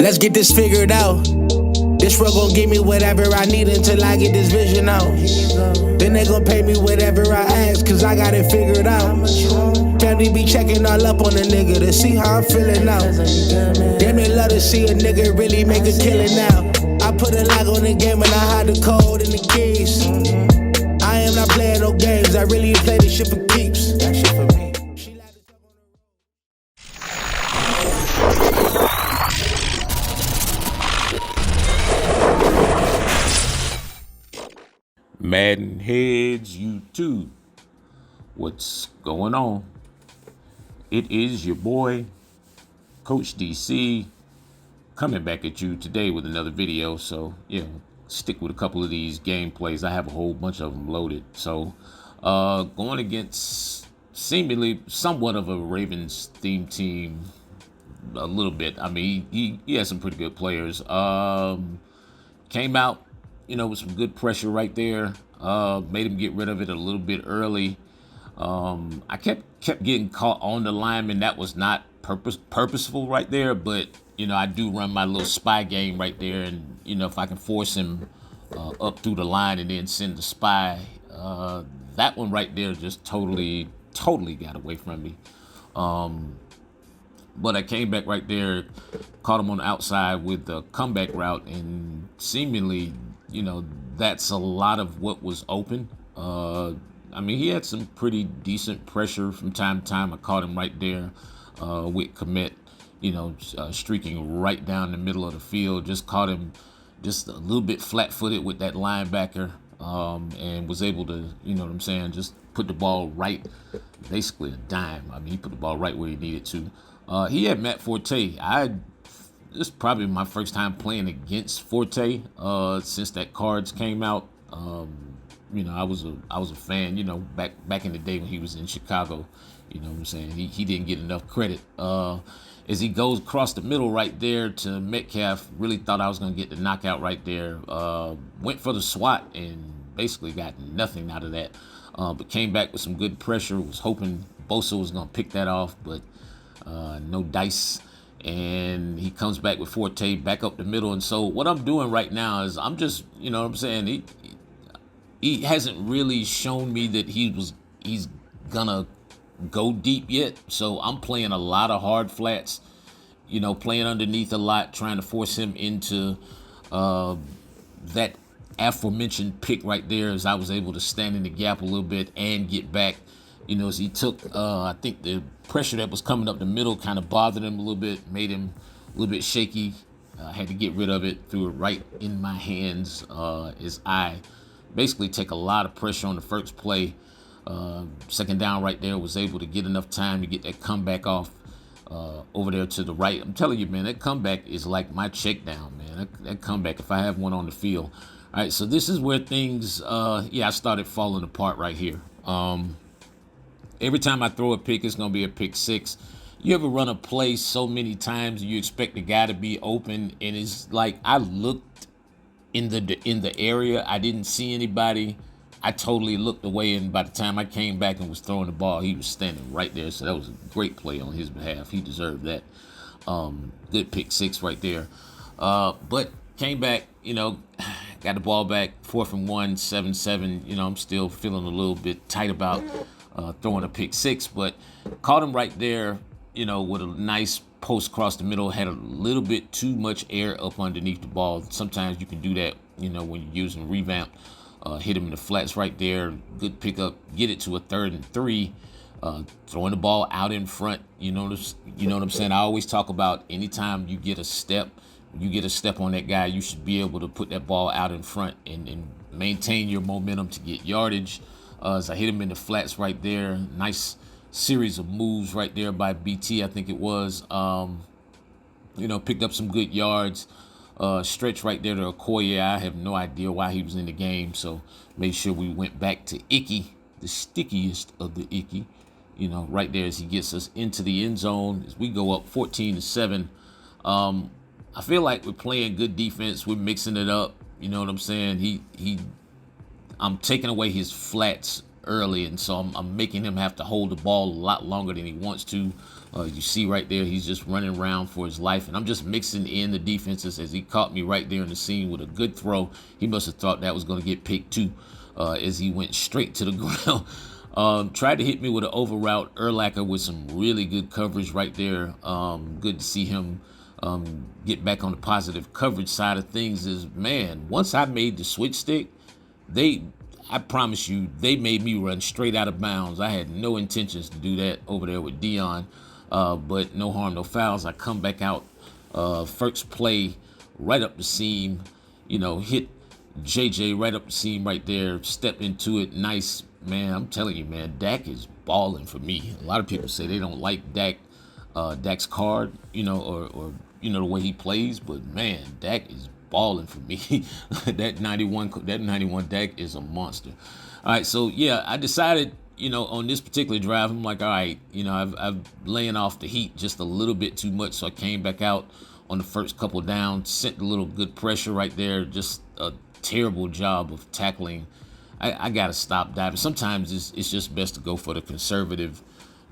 Let's get this figured out. This world gon' give me whatever I need until I get this vision out. Then they gon' pay me whatever I ask, cause I got it figured out. Family be checking all up on a nigga to see how I'm feeling now. Damn, they love to see a nigga really make a killing now. I put a lock on the game and I hide the code and the keys. I am not playing no games, I really play this shit for keeps. That shit for me. MaddenHeadz YouTube, what's going on? It is your boy, Coach DC, coming back at you today with another video. So, stick with a couple of these gameplays. I have a whole bunch of them loaded. So, going against seemingly somewhat of a Ravens themed team, a little bit. I mean, he has some pretty good players. Came out, with some good pressure right there. Made him get rid of it a little bit early. I kept getting caught on the lineman. That was not purposeful right there, but I do run my little spy game right there, and if I can force him up through the line and then send the spy, that one right there just totally got away from me. But I came back right there, caught him on the outside with the comeback route, and seemingly, that's a lot of what was open. I mean, he had some pretty decent pressure from time to time. I caught him right there with commit, streaking right down the middle of the field. Just caught him just a little bit flat-footed with that linebacker, and was able to, just put the ball right, basically a dime. I mean, he put the ball right where he needed to. He had Matt Forte. This is probably my first time playing against Forte since that cards came out. I was a fan, back in the day when he was in Chicago. He didn't get enough credit. As he goes across the middle right there to Metcalf, really thought I was going to get the knockout right there. Went for the swat and basically got nothing out of that. But came back with some good pressure. Was hoping Bosa was going to pick that off, but no dice. And he comes back with Forte back up the middle. And so what I'm doing right now is I'm just, he hasn't really shown me that he's gonna go deep yet. So I'm playing a lot of hard flats, playing underneath a lot, trying to force him into that aforementioned pick right there, as I was able to stand in the gap a little bit and get back. As he took, I think the pressure that was coming up the middle kind of bothered him a little bit, made him a little bit shaky. I had to get rid of it, threw it right in my hands as I basically take a lot of pressure on the first play. Second down right there, was able to get enough time to get that comeback off over there to the right. I'm telling you, man, that comeback is like my check down, man. That comeback, if I have one on the field. All right, so this is where things, I started falling apart right here. Every time I throw a pick, it's going to be a pick six. You ever run a play so many times you expect the guy to be open, and it's like I looked in the area, I didn't see anybody. I totally looked away, and by the time I came back and was throwing the ball, he was standing right there. So that was a great play on his behalf. He deserved that. Good pick six right there. But came back, got the ball back, 4th and 1, 7-7. I'm still feeling a little bit tight about throwing a pick six, but caught him right there, with a nice post across the middle. Had a little bit too much air up underneath the ball. Sometimes you can do that, when you're using revamp. Hit him in the flats right there. Good pickup. Get it to a 3rd and 3. Throwing the ball out in front. You know what I'm saying? I always talk about anytime you get a step on that guy, you should be able to put that ball out in front and maintain your momentum to get yardage. As I hit him in the flats right there. Nice series of moves right there by BT, I think it was. Picked up some good yards. Stretch right there to Okoye. I have no idea why he was in the game, so made sure we went back to Icky, the stickiest of the Icky, right there as he gets us into the end zone as we go up 14-7. I feel like we're playing good defense. We're mixing it up. You know what I'm saying? I'm taking away his flats early, and so I'm making him have to hold the ball a lot longer than he wants to. You see right there, he's just running around for his life, and I'm just mixing in the defenses as he caught me right there in the seam with a good throw. He must have thought that was going to get picked too, as he went straight to the ground. Tried to hit me with an over route. Urlacher with some really good coverage right there. Good to see him get back on the positive coverage side of things. Is, man, once I made the switch stick, I promise you, they made me run straight out of bounds. I had no intentions to do that over there with Dion. But no harm, no fouls. I come back out, first play, right up the seam, hit JJ right up the seam right there, stepped into it, nice, man. I'm telling you, man, Dak is balling for me. A lot of people say they don't like Dak's card, or the way he plays, but man, Dak is balling for me. that 91 Dak is a monster. All right, so yeah, I decided, on this particular drive, I'm like, all right, I've laying off the heat just a little bit too much, so I came back out on the first couple downs, sent a little good pressure right there, just a terrible job of tackling. I got to stop diving. Sometimes it's just best to go for the conservative,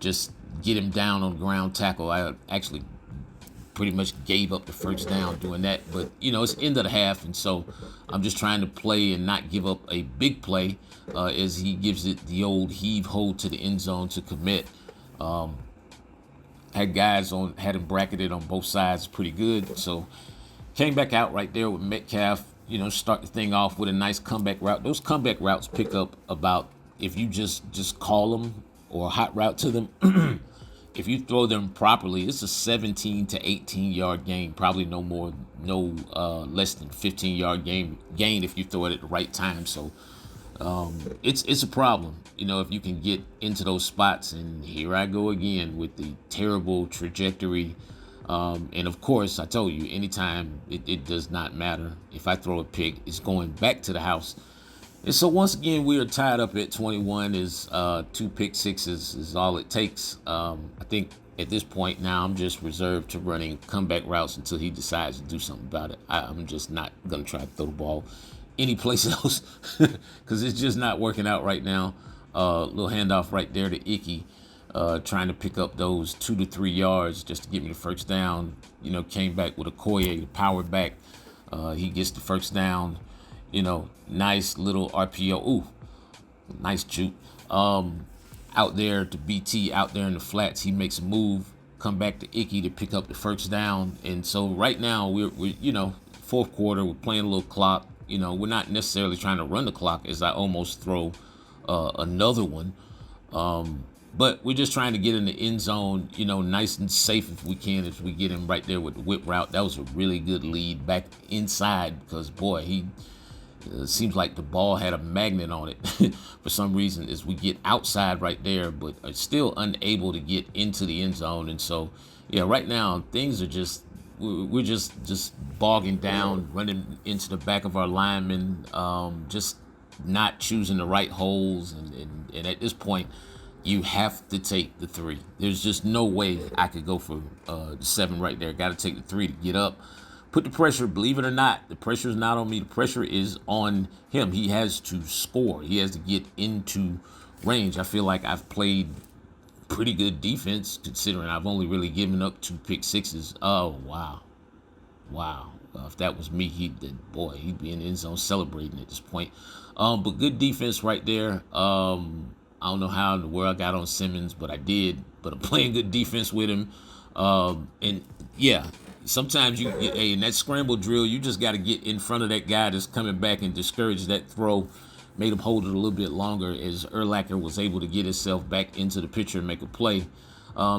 just get him down on the ground tackle. I actually pretty much gave up the first down doing that, but it's end of the half, and so I'm just trying to play and not give up a big play as he gives it the old heave hold to the end zone to commit. Had him bracketed on both sides pretty good, so came back out right there with Metcalf, start the thing off with a nice comeback route. Those comeback routes pick up about, if you just call them or a hot route to them, if you throw them properly, it's a 17 to 18 yard gain, probably no less than 15-yard gain if you throw it at the right time. So it's a problem, if you can get into those spots. And here I go again with the terrible trajectory. And of course, I told you, anytime it does not matter. If I throw a pick, it's going back to the house. And so once again, we are tied up at 21. Is 2 pick sixes is all it takes. I think at this point now, I'm just reserved to running comeback routes until he decides to do something about it. I'm just not going to try to throw the ball anyplace else because it's just not working out right now. Little handoff right there to Icky, trying to pick up those 2 to 3 yards just to get me the first down. Came back with Okoye, power back. He gets the first down. Nice little RPO. Ooh, nice juke. Out there to BT, out there in the flats, he makes a move, come back to Icky to pick up the first down. And so right now we're fourth quarter, we're playing a little clock. We're not necessarily trying to run the clock as I almost throw another one. But we're just trying to get in the end zone, nice and safe if we can, if we get him right there with the whip route. That was a really good lead back inside because, boy, it seems like the ball had a magnet on it for some reason as we get outside right there, but are still unable to get into the end zone. And so, yeah, right now things are we're just bogging down, running into the back of our linemen, just not choosing the right holes. And at this point, you have to take the 3. There's just no way I could go for the 7 right there. Got to take the 3 to get up. Put the pressure, believe it or not, the pressure is not on me. The pressure is on him. He has to score. He has to get into range. I feel like I've played pretty good defense considering I've only really given up 2 pick sixes. Oh, wow. If that was me, he'd be in the end zone celebrating at this point. But good defense right there. I don't know how in the world I got on Simmons, but I did. But I'm playing good defense with him. And yeah, sometimes in that scramble drill, you just got to get in front of that guy that's coming back and discourage that throw. Made him hold it a little bit longer as Urlacher was able to get himself back into the picture and make a play.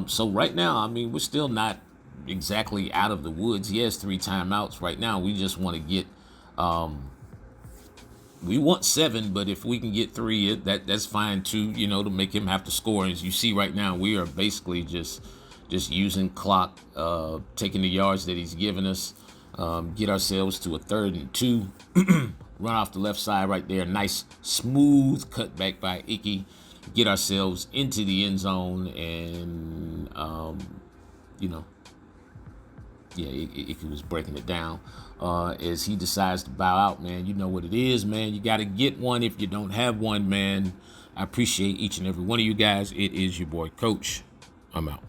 So right now, we're still not exactly out of the woods. He has 3 timeouts right now. We just want to get we want 7, but if we can get 3, that's fine too, to make him have to score. As you see right now, we are basically just using clock, taking the yards that he's given us, get ourselves to a 3rd and 2, run off the left side right there. Nice, smooth cut back by Icky. Get ourselves into the end zone, and, Icky was breaking it down. As he decides to bow out, man, you know what it is, man. You got to get one if you don't have one, man. I appreciate each and every one of you guys. It is your boy, Coach. I'm out.